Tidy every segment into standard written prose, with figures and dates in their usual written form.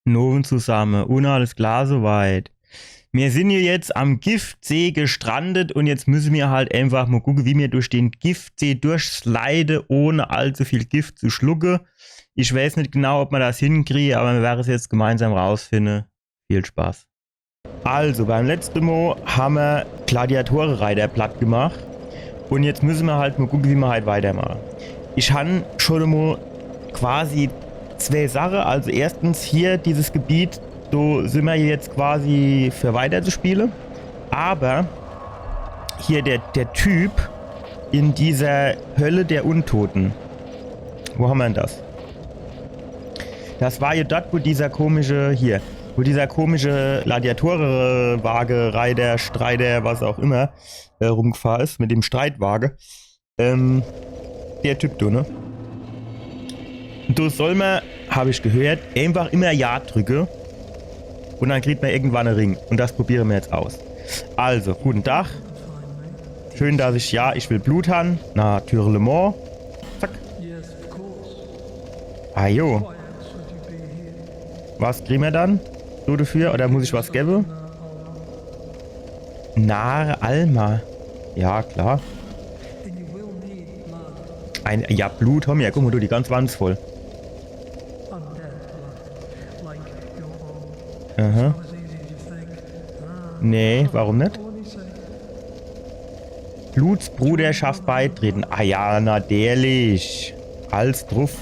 Noven zusammen und alles klar soweit. Wir sind hier jetzt am Giftsee gestrandet und jetzt müssen wir halt einfach mal gucken, wie wir durch den Giftsee durchslide, ohne allzu viel Gift zu schlucken. Ich weiß nicht genau, ob man das hinkriege, aber wir werden es jetzt gemeinsam rausfinden. Viel Spaß. Also, beim letzten Mal haben wir Gladiatorenreiter platt gemacht und jetzt müssen wir halt mal gucken, wie wir halt weitermachen. Ich habe schon mal quasi zwei Sachen. Also erstens hier dieses Gebiet, so sind wir jetzt quasi für weiter zu spielen. Aber hier der Typ in dieser Hölle der Untoten. Wo haben wir denn das? Das war ja dort, wo dieser komische, wo dieser komische Gladiatorenwaage, Reiter, Streiter, was auch immer, rumgefahren ist, mit dem Streitwagen. Der Typ, du, ne? Da soll man, habe ich gehört, einfach immer Ja drücken und dann kriegt man irgendwann einen Ring. Und das probieren wir jetzt aus. Also, guten Tag. Schön, dass ich will Blut haben. Naturellement. Zack. Ah jo. Was kriegen wir dann? So dafür? Oder muss ich was geben? Nare Alma. Ja, klar. Ja, Blut haben wir. Guck mal, du, die ganze Wand ist voll. Aha. Nee, warum nicht? Blutsbruderschaft beitreten. Ah ja, natürlich. Alles drauf.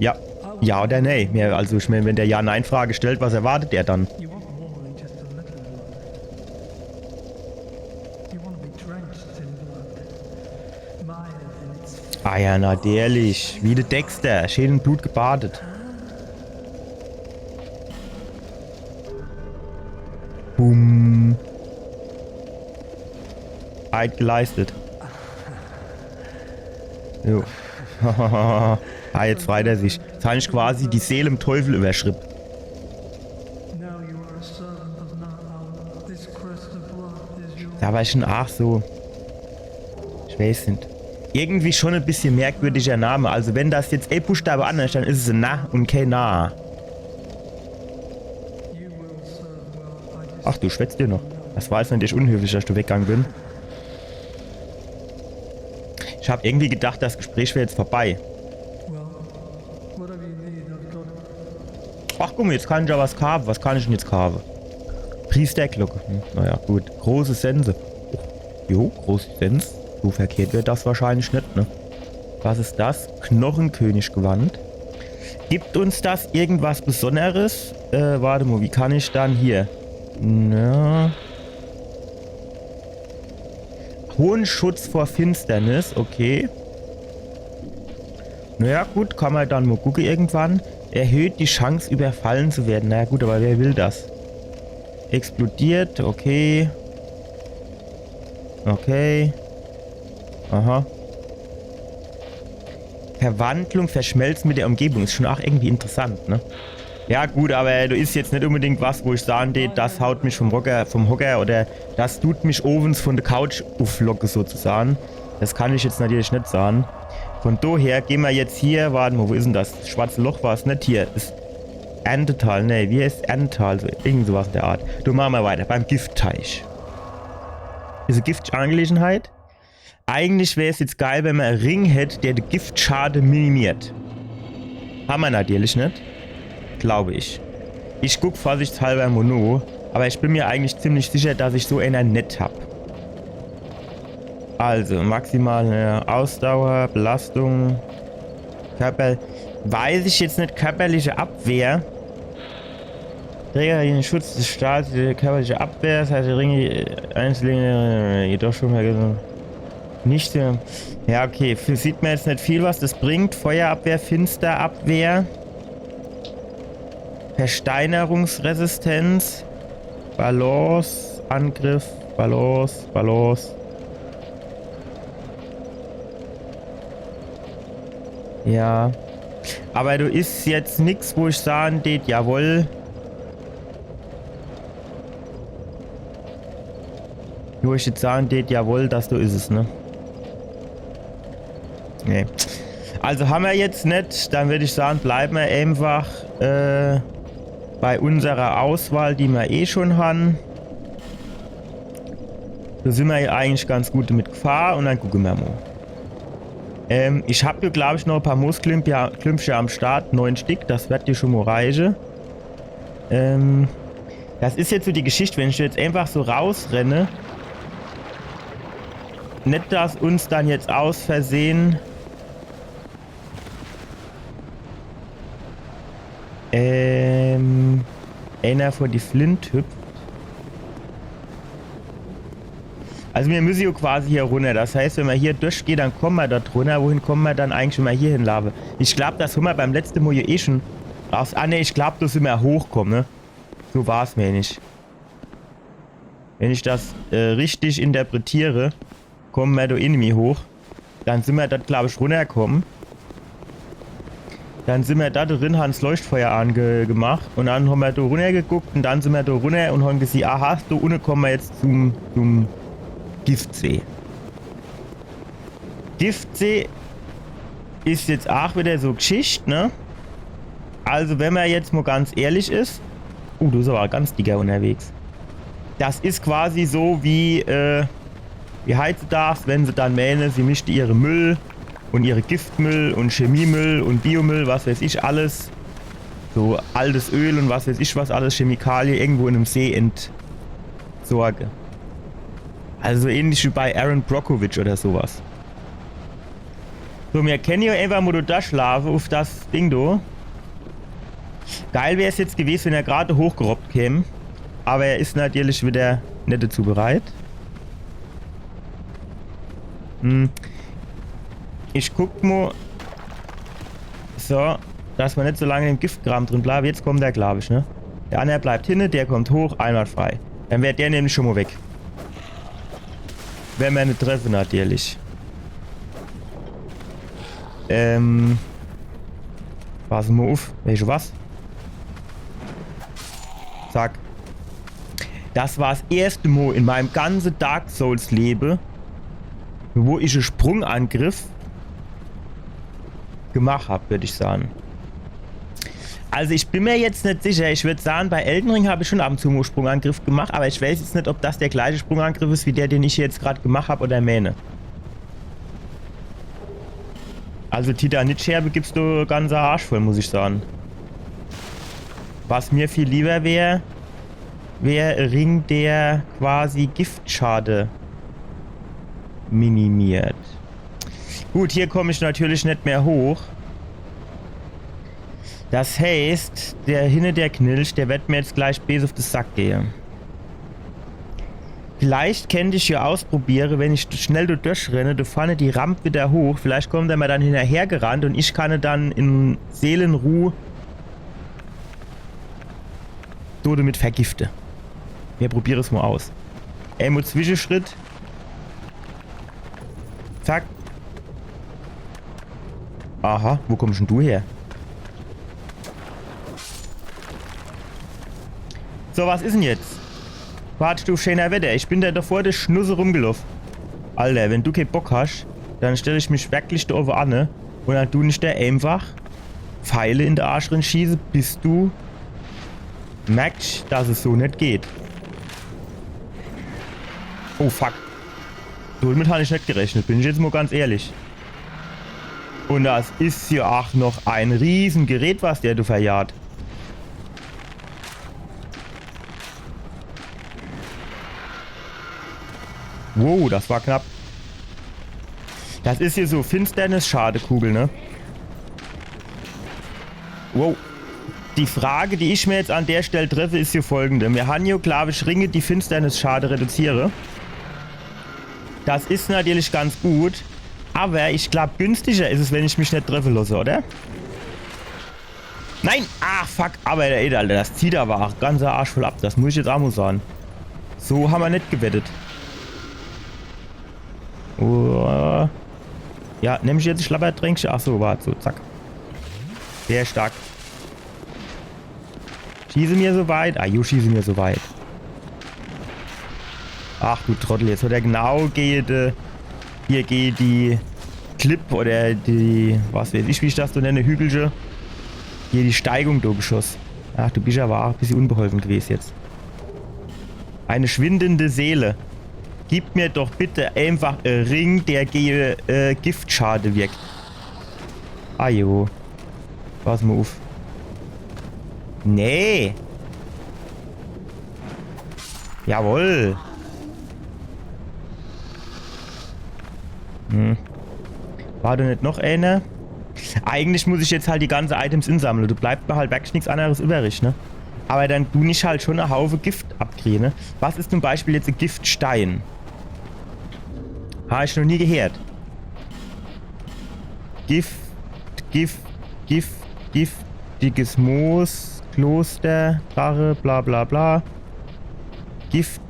Ja. Ja oder nee? Also, ich meine, wenn der Ja-Nein-Frage stellt, was erwartet der dann? Ah ja, natürlich. Wie der Dexter. Schön in Blut gebadet. Boom. Eid geleistet. Jo. Ah, jetzt freut er sich. Jetzt habe ich quasi die Seele im Teufel überschrieben. Da war ich schon auch so. Ich weiß nicht. Irgendwie schon ein bisschen merkwürdiger Name. Also wenn das jetzt Buchstabe anders, dann ist es ein Na und kein Na. Ach, du schwätzt dir noch. Das war jetzt natürlich unhöflich, dass du weggegangen bin. Ich habe irgendwie gedacht, das Gespräch wäre jetzt vorbei. Ach guck mal, jetzt kann ich ja was kaufen. Was kann ich denn jetzt kaufen? Priesterglocke. Naja, gut. Große Sense. Oh, jo, große Sense. So verkehrt wird das wahrscheinlich nicht, ne? Was ist das? Knochenkönig-Gewand. Gibt uns das irgendwas Besonderes? Warte mal, wie kann ich dann hier? Na. Hohen Schutz vor Finsternis, okay. Naja, gut, kann man dann mal gucken irgendwann. Erhöht die Chance, überfallen zu werden. Naja, gut, aber wer will das? Explodiert, okay. Okay. Aha. Verwandlung, Verschmelzen mit der Umgebung. Ist schon auch irgendwie interessant, ne? Ja gut, aber du ist jetzt nicht unbedingt was, wo ich sagen würde, das haut mich vom Hocker oder das tut mich ovens von der Couch auflocken sozusagen. Das kann ich jetzt natürlich nicht sagen. Von daher gehen wir jetzt hier, warte mal, wo ist denn das? Das schwarze Loch war es nicht hier. Das Erntetal, ne, wie heißt Erntetal? So, irgend sowas in der Art. Du, machen wir weiter, beim Giftteich. Diese Giftangelegenheit. Eigentlich wäre es jetzt geil, wenn man einen Ring hätte, der den Giftschaden minimiert. Haben wir natürlich nicht. Glaube ich. Ich gucke vorsichtshalber Mono, aber ich bin mir eigentlich ziemlich sicher, dass ich so einer nicht habe. Also, maximale Ausdauer, Belastung, Körper. Weiß ich jetzt nicht, körperliche Abwehr. Träger den Schutz des Stahls, die körperliche Abwehr, das heißt, die Ringe einzelne jedoch schon mal nicht. Ja, okay, sieht man jetzt nicht viel, was das bringt. Feuerabwehr, Finsterabwehr. Versteinerungsresistenz, Balance, Angriff, Balance, Balance. Ja. Aber du ist jetzt nichts, wo ich sagen tät, jawohl. Wo ich jetzt sagen tät, jawohl, dass du ist es, ne? Nee. Also haben wir jetzt nicht, dann würde ich sagen, bleiben wir einfach bei unserer Auswahl, die wir eh schon haben. Da sind wir ja eigentlich ganz gut mit Gefahr und dann gucken wir mal. Ich habe hier, glaube ich, noch ein paar Moosklümpche am Start. 9 Stück, das wird dir schon mal reichen. Das ist jetzt so die Geschichte, wenn ich jetzt einfach so rausrenne. Nicht, dass uns dann jetzt aus Versehen einer vor die Flint hüpft. Also wir müssen ja quasi hier runter. Das heißt, wenn wir hier durchgehen, dann kommen wir dort runter. Wohin kommen wir dann eigentlich, wenn wir hier hinlaufen? Ich glaube, das haben wir beim letzten Mal eh schon raus. Ah ne, ich glaube, dass wir mehr hochkommen, ne? So war es mir nicht. Wenn ich das richtig interpretiere, kommen wir da irgendwie hoch. Dann sind wir dort, glaube ich, runtergekommen. Dann sind wir da drin, haben das Leuchtfeuer angemacht. Und dann haben wir da runter geguckt und dann sind wir da runter und haben gesehen, aha, da unten kommen wir jetzt zum Giftsee. Giftsee ist jetzt auch wieder so Geschichte, ne? Also wenn man jetzt mal ganz ehrlich ist. Du bist aber ganz dicker unterwegs. Das ist quasi so wie heutzutage, wenn sie dann mähne, sie mischt ihre Müll und ihre Giftmüll und Chemiemüll und Biomüll, was weiß ich alles. So altes Öl und was weiß ich was alles, Chemikalien irgendwo in einem See entsorge. Also ähnlich wie bei Aaron Brockovich oder sowas. So, wir kennen ja einfach mal da schlafen auf das Ding da. Geil wäre es jetzt gewesen, wenn er gerade hochgerobbt käme. Aber er ist natürlich wieder nicht dazu bereit. Ich guck mal. So, dass wir nicht so lange im Giftkram drin bleiben. Jetzt kommt der, glaube ich, ne? Der andere bleibt hinten, der kommt hoch, einwandfrei. Dann wäre der nämlich schon mal weg. Wenn wir eine treffen, natürlich. Pass mal auf. Welche was? Zack. Das war das erste Mal in meinem ganzen Dark Souls Leben, wo ich einen Sprungangriff gemacht habe, würde ich sagen. Also ich bin mir jetzt nicht sicher. Ich würde sagen, bei Elden Ring habe ich schon ab und zu einen Sprungangriff gemacht, aber ich weiß jetzt nicht, ob das der gleiche Sprungangriff ist, wie der, den ich jetzt gerade gemacht habe oder mähne. Also Titanitscherbe gibst du ganzer Arsch voll, muss ich sagen. Was mir viel lieber wäre Ring, der quasi Giftschade minimiert. Gut, hier komme ich natürlich nicht mehr hoch. Das heißt, der Knilch, der wird mir jetzt gleich bis auf den Sack gehen. Vielleicht könnte ich ja ausprobieren, wenn ich schnell durchrenne, da vorne die Rampe wieder hoch. Vielleicht kommt er mir dann hinterher gerannt und ich kann dann in Seelenruhe so damit vergiften. Wir probieren es mal aus. Einmal Zwischenschritt. Zack. Aha, wo kommst denn du her? So, was ist denn jetzt? Wartest du schöner Wetter? Ich bin da davor der Schnusse rumgelaufen. Alter, wenn du keinen Bock hast, dann stelle ich mich wirklich da oben an, ne? Und dann tu nicht da einfach Pfeile in den Arsch drin schießen, bis du merkst, dass es so nicht geht. Oh fuck. Damit habe ich nicht gerechnet, bin ich jetzt mal ganz ehrlich. Und das ist ja auch noch ein Riesengerät, was der du verjagt. Wow, das war knapp. Das ist hier so Finsternis-Schadekugel, ne? Wow. Die Frage, die ich mir jetzt an der Stelle treffe, ist hier folgende. Wir haben hier, glaube ich, Ringe, die Finsternis-Schade reduziere. Das ist natürlich ganz gut. Aber ich glaube, günstiger ist es, wenn ich mich nicht treffen lasse, oder? Nein! Ach, fuck. Aber, ey, Alter, das zieht aber auch ganzer Arsch voll ab. Das muss ich jetzt auch mal sagen. So haben wir nicht gewettet. Oh. Ja, nehme ich jetzt ein Schlappertränkchen? Achso, warte, so, zack. Sehr stark. Schieße mir so weit. Ah, schieße mir so weit. Ach du Trottel, jetzt hat er genau hier geht die Clip oder die, was weiß ich, wie ich das so nenne, Hügelchen. Hier die Steigung da geschossen. Ach, du bist aber auch ein bisschen unbeholfen gewesen jetzt. Eine schwindende Seele. Gib mir doch bitte einfach einen Ring, der gegen Giftschade wirkt. Ah jo. Pass mal auf. Nee. Jawohl. War da nicht noch eine? Eigentlich muss ich jetzt halt die ganzen Items insammeln. Du bleibst mir halt wirklich nichts anderes übrig, ne? Aber dann tu ich halt schon eine Haufe Gift abkriegen, ne? Was ist zum Beispiel jetzt ein Giftstein? Habe ich noch nie gehört. Giftiges Moos, Kloster, Drache, bla bla bla. Gift,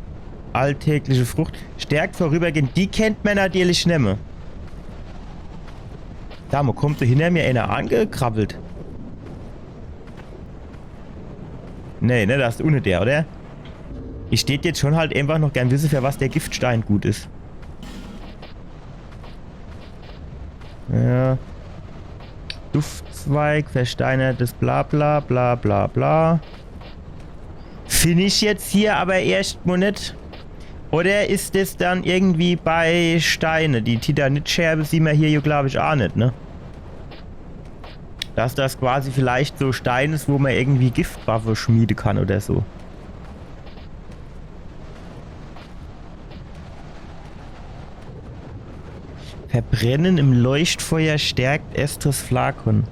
alltägliche Frucht. Stärkt vorübergehend. Die kennt man natürlich nicht mehr. Da kommt so hinter mir einer angekrabbelt. Nee, ne, das ist ohne der, oder? Ich steht jetzt schon halt einfach noch gern wissen, für was der Giftstein gut ist. Ja. Duftzweig, versteinertes bla bla bla bla bla. Finde ich jetzt hier aber erst mal nicht. Oder ist das dann irgendwie bei Steine? Die Titanitscherbe sieht man hier, glaube ich, auch nicht, ne? Dass das quasi vielleicht so Stein ist, wo man irgendwie Giftwaffe schmieden kann oder so. Verbrennen im Leuchtfeuer stärkt Estus Flakon.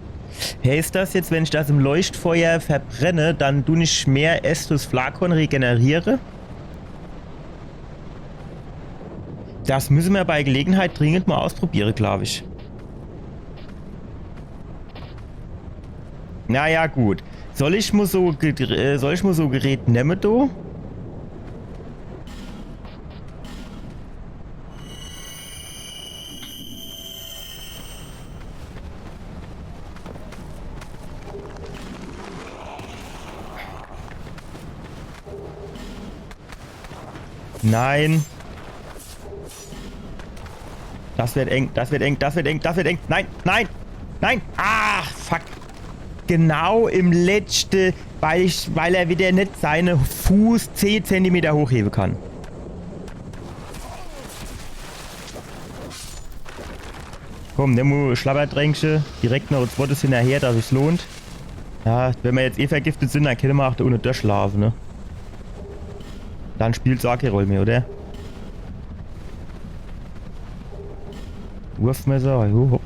Heißt das jetzt, wenn ich das im Leuchtfeuer verbrenne, dann du nicht mehr Estus Flakon regeneriere? Das müssen wir bei Gelegenheit dringend mal ausprobieren, glaube ich. Naja, gut. Soll ich mal so Gerät nehmen, du? Nein. Das wird eng, das wird eng, das wird eng, das wird eng. Nein, nein, nein. Ah, fuck. Genau im letzten, weil er wieder nicht seine Fuß 10 cm hochheben kann. Komm, nimm mal Schlabberdränkchen. Direkt noch das Wort hinterher, dass es lohnt. Ja, wenn wir jetzt eh vergiftet sind, dann können wir auch da ohne durchschlafen, ne? Dann spielt es auch keine Rolle mehr, oder? Wurfmesser, jo.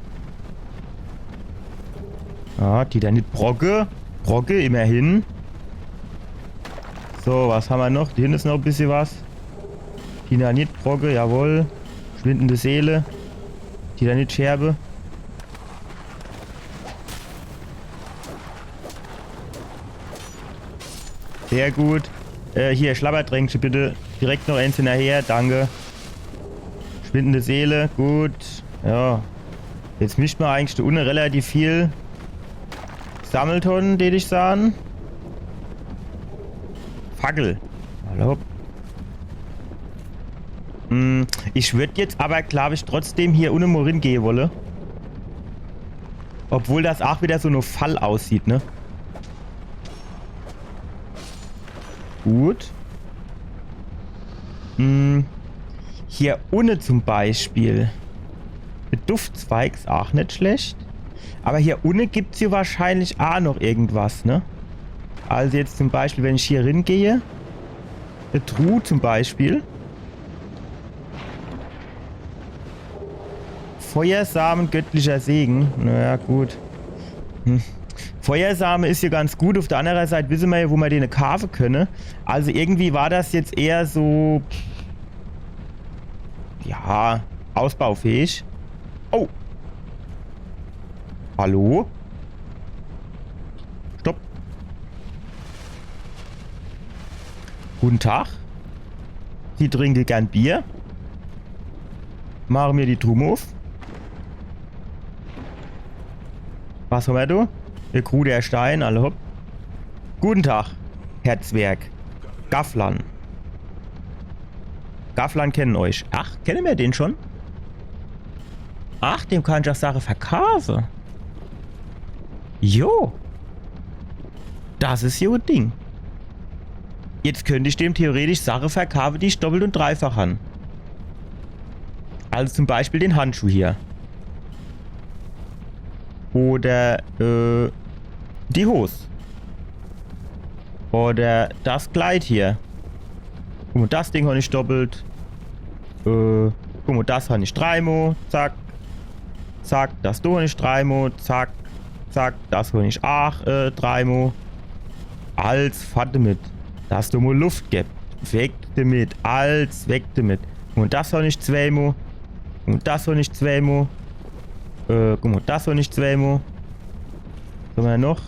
Ah, die da nicht Brocke. Brocke, immerhin. So, was haben wir noch? Hier ist noch ein bisschen was. Titanit, Brocke, jawohl. Schwindende Seele. Titanit, Scherbe. Sehr gut. Hier, Schlabberdränkchen bitte. Direkt noch eins hinterher, danke. Schwindende Seele, gut. Ja. Jetzt mischt man eigentlich da unten relativ viel Sammeltonnen, die ich sahen. Fackel. Hallo. Ich würde jetzt aber, glaube ich, trotzdem hier ohne Morin gehen wollen. Obwohl das auch wieder so nur Fall aussieht, ne? Gut. Hier unten zum Beispiel. Mit Duftzweig ist auch nicht schlecht. Aber hier unten gibt es hier wahrscheinlich auch noch irgendwas, ne? Also jetzt zum Beispiel, wenn ich hier hingehe. Eine Truhe zum Beispiel. Feuersamen, göttlicher Segen. Naja, gut. Feuersame ist hier ganz gut. Auf der anderen Seite wissen wir ja, wo wir den kaufen können. Also irgendwie war das jetzt eher so... Ja, ausbaufähig. Oh! Hallo? Stopp. Guten Tag. Sie trinken gern Bier. Machen wir die Truhe auf. Was haben wir da? Der Crew der Stein, alle hopp. Guten Tag, Herr Zwerg. Gafflan. Gafflan kennen euch. Ach, kennen wir den schon? Ach, dem kann ich auch Sachen verkaufen. Jo. Das ist jo Ding. Jetzt könnte ich dem theoretisch Sachen verkaufen, die ich doppelt und dreifach habe. Also zum Beispiel den Handschuh hier. Oder die Hose. Oder das Kleid hier. Guck mal, das Ding habe ich doppelt. Guck mal, das habe ich dreimal. Zack. Zack, das habe ich dreimal. Zack. Zack, das habe ich auch dreimal. Als fahrt damit. Dass du mal Luft gibt. Weg damit. Als weg damit. Und das habe ich zweimal. Und das habe ich zweimal. Guck mal, das habe ich zweimal. Was haben wir noch?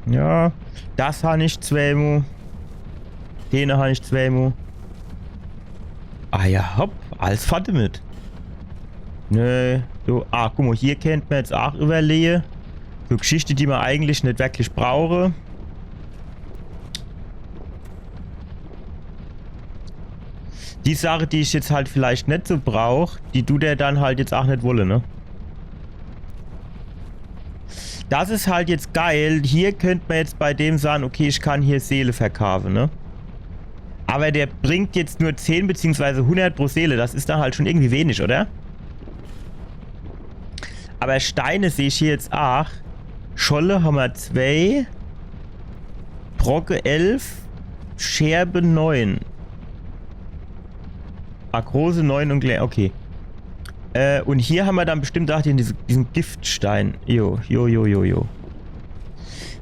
Ja. Das habe ich zweimal. Den habe ich zweimal. Ah ja, hopp. Alles fahrt damit. Nö. So, guck mal, hier kennt man jetzt auch überlegen. So Geschichte, die man eigentlich nicht wirklich brauche. Die Sache, die ich jetzt halt vielleicht nicht so brauche, die du der dann halt jetzt auch nicht wolle, ne? Das ist halt jetzt geil. Hier könnte man jetzt bei dem sagen, okay, ich kann hier Seele verkaufen, ne? Aber der bringt jetzt nur 10 bzw. 100 pro Seele. Das ist dann halt schon irgendwie wenig, oder? Aber Steine sehe ich hier jetzt auch. Scholle haben wir 2. Brocke 11. Scherbe 9. Große 9 und klein. Okay. Und hier haben wir dann bestimmt auch diesen Giftstein. Jo.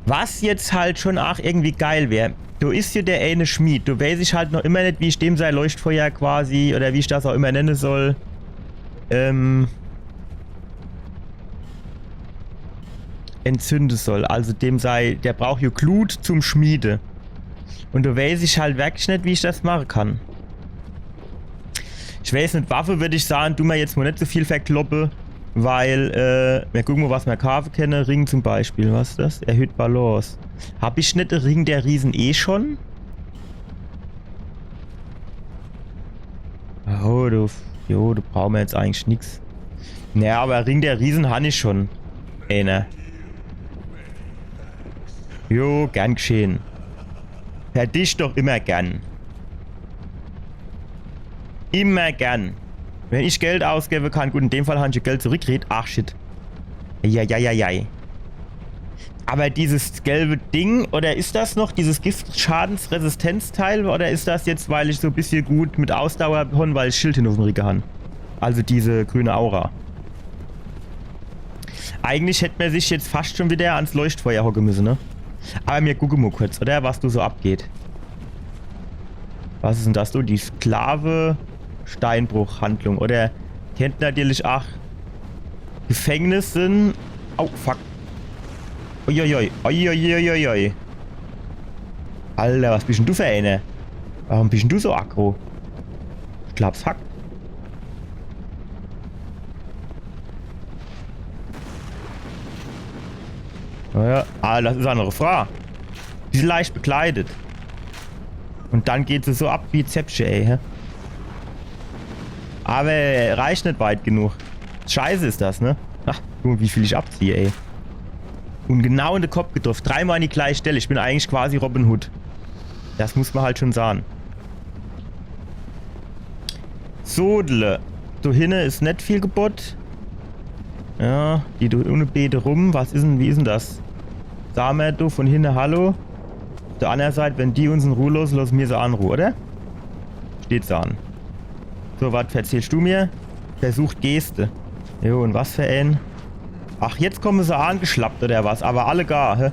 Was jetzt halt schon auch irgendwie geil wäre. Du ist hier der eine Schmied. Du weiß ich halt noch immer nicht, wie ich dem sein Leuchtfeuer quasi, oder wie ich das auch immer nennen soll, entzünden soll. Also dem sei, der braucht hier Glut zum Schmiede. Und du weiß ich halt wirklich nicht, wie ich das machen kann. Ich weiß nicht, Waffe würde ich sagen, tu mir jetzt mal nicht so viel verkloppe, weil, wir gucken mal, was wir kaufen können. Ring zum Beispiel, was ist das? Erhöht Balance. Hab ich nicht den Ring der Riesen schon? Oh, du brauchst mir jetzt eigentlich nichts. Naja, aber Ring der Riesen habe ich schon. Ne. Jo, gern geschehen. Per dich doch immer gern. Immer gern. Wenn ich Geld ausgebe kann, gut, in dem Fall habe ich Geld zurückkriegt. Ach, shit. Ja. Aber dieses gelbe Ding, oder ist das noch dieses Giftschadensresistenzteil, oder ist das jetzt, weil ich so ein bisschen gut mit Ausdauer bin, weil ich Schild hin auf dem Rücken habe? Also diese grüne Aura. Eigentlich hätte man sich jetzt fast schon wieder ans Leuchtfeuer hocken müssen, ne? Aber mir gucke mal kurz, oder? Was du so abgeht. Was ist denn das, du? Die Sklave Steinbruchhandlung. Oder kennt natürlich auch Gefängnissen. Oh, fuck. Uiuiui. Alter, was bist denn du für eine? Warum bist denn du so aggro? Ich glaub's hackt. Naja, das ist eine Frau. Die ist leicht bekleidet. Und dann geht sie so ab wie Zäpsche, ey. Hä? Aber reicht nicht weit genug. Scheiße ist das, ne? Ach, guck mal, wie viel ich abziehe, ey. Und genau in den Kopf getroffen. 3-mal an die gleiche Stelle. Ich bin eigentlich quasi Robin Hood. Das muss man halt schon sagen. Sodle. Da hinten ist nicht viel Gebot. Ja, die da ohne Beete rum. Was ist denn, wie ist denn das? Sagen wir du von hinten Hallo. Auf der anderen Seite, wenn die uns in Ruhe lassen wir sie an Ruhe, oder? Steht's da an. So, was erzählst du mir? Versucht Geste. Jo, und was für ein? Ach, jetzt kommen sie angeschlappt oder was? Aber alle gar, hä?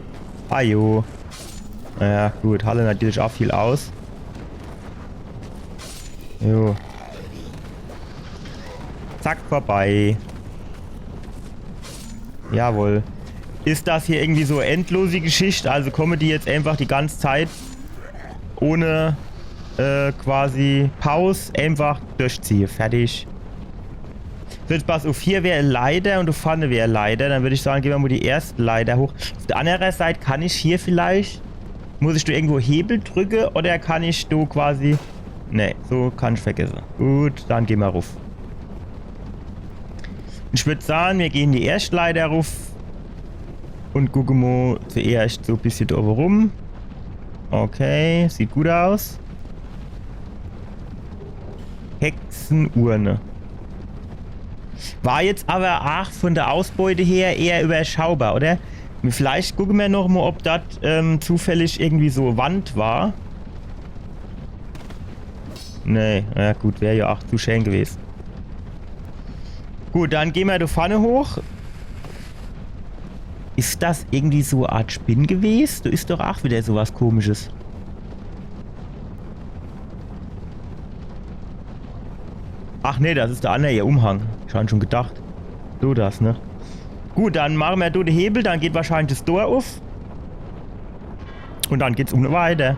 Ah, jo. Naja, gut. Halle natürlich auch viel aus. Jo. Zack, vorbei. Jawohl. Ist das hier irgendwie so endlose Geschichte? Also kommen die jetzt einfach die ganze Zeit ohne quasi Pause einfach durchziehen. Fertig. So, jetzt pass auf, hier wäre Leiter und auf vorne wäre Leiter. Dann würde ich sagen, gehen wir mal die erste Leiter hoch. Auf der anderen Seite kann ich hier vielleicht... Muss ich da irgendwo Hebel drücken oder kann ich da quasi... Ne, so kann ich vergessen. Gut, dann gehen wir rauf. Ich würde sagen, wir gehen die Erstleiter rauf und gucken mal zuerst so ein bisschen da oben rum. Okay, sieht gut aus. Hexenurne. War jetzt aber auch von der Ausbeute her eher überschaubar, oder? Vielleicht gucken wir noch mal, ob das zufällig irgendwie so Wand war. Nee, ja gut, wäre ja auch zu schön gewesen. Gut, dann gehen wir da vorne hoch. Ist das irgendwie so eine Art Spinn gewesen? Da ist doch auch wieder sowas Komisches. Ach nee, das ist der andere, ihr Umhang. Ich habe schon gedacht. So das, ne? Gut, dann machen wir da den Hebel, dann geht wahrscheinlich das Tor auf. Und dann geht's unten weiter.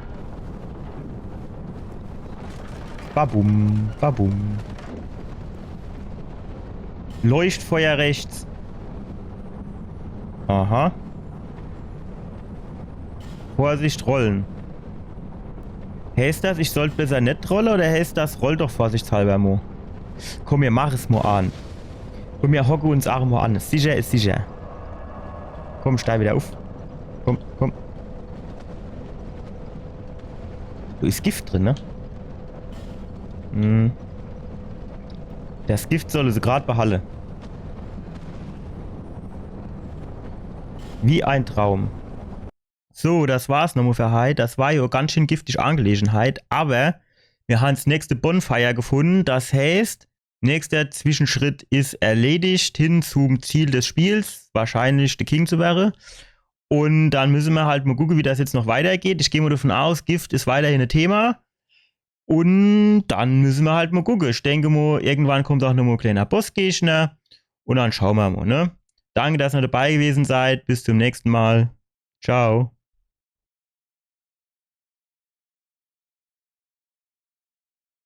Babum, babum. Leuchtfeuer rechts. Aha. Vorsicht, rollen. Heißt das, ich sollte besser nicht rollen oder heißt das, roll doch vorsichtshalber, Mo? Komm, wir machen es mal an. Komm, wir hocken uns auch mal an. Sicher ist sicher. Komm, steig wieder auf. Komm, komm. Da ist Gift drin, ne? Hm. Das Gift soll sie gerade behalten. Wie ein Traum. So, das war's nochmal für heute. Das war ja ganz schön giftig Angelegenheit. Aber wir haben das nächste Bonfire gefunden. Das heißt, nächster Zwischenschritt ist erledigt hin zum Ziel des Spiels. Wahrscheinlich der King zu werden. Und dann müssen wir halt mal gucken, wie das jetzt noch weitergeht. Ich gehe mal davon aus, Gift ist weiterhin ein Thema. Und dann müssen wir halt mal gucken. Ich denke mal, irgendwann kommt auch noch mal ein kleiner Bossgegner. Und dann schauen wir mal, ne? Danke, dass ihr dabei gewesen seid. Bis zum nächsten Mal. Ciao.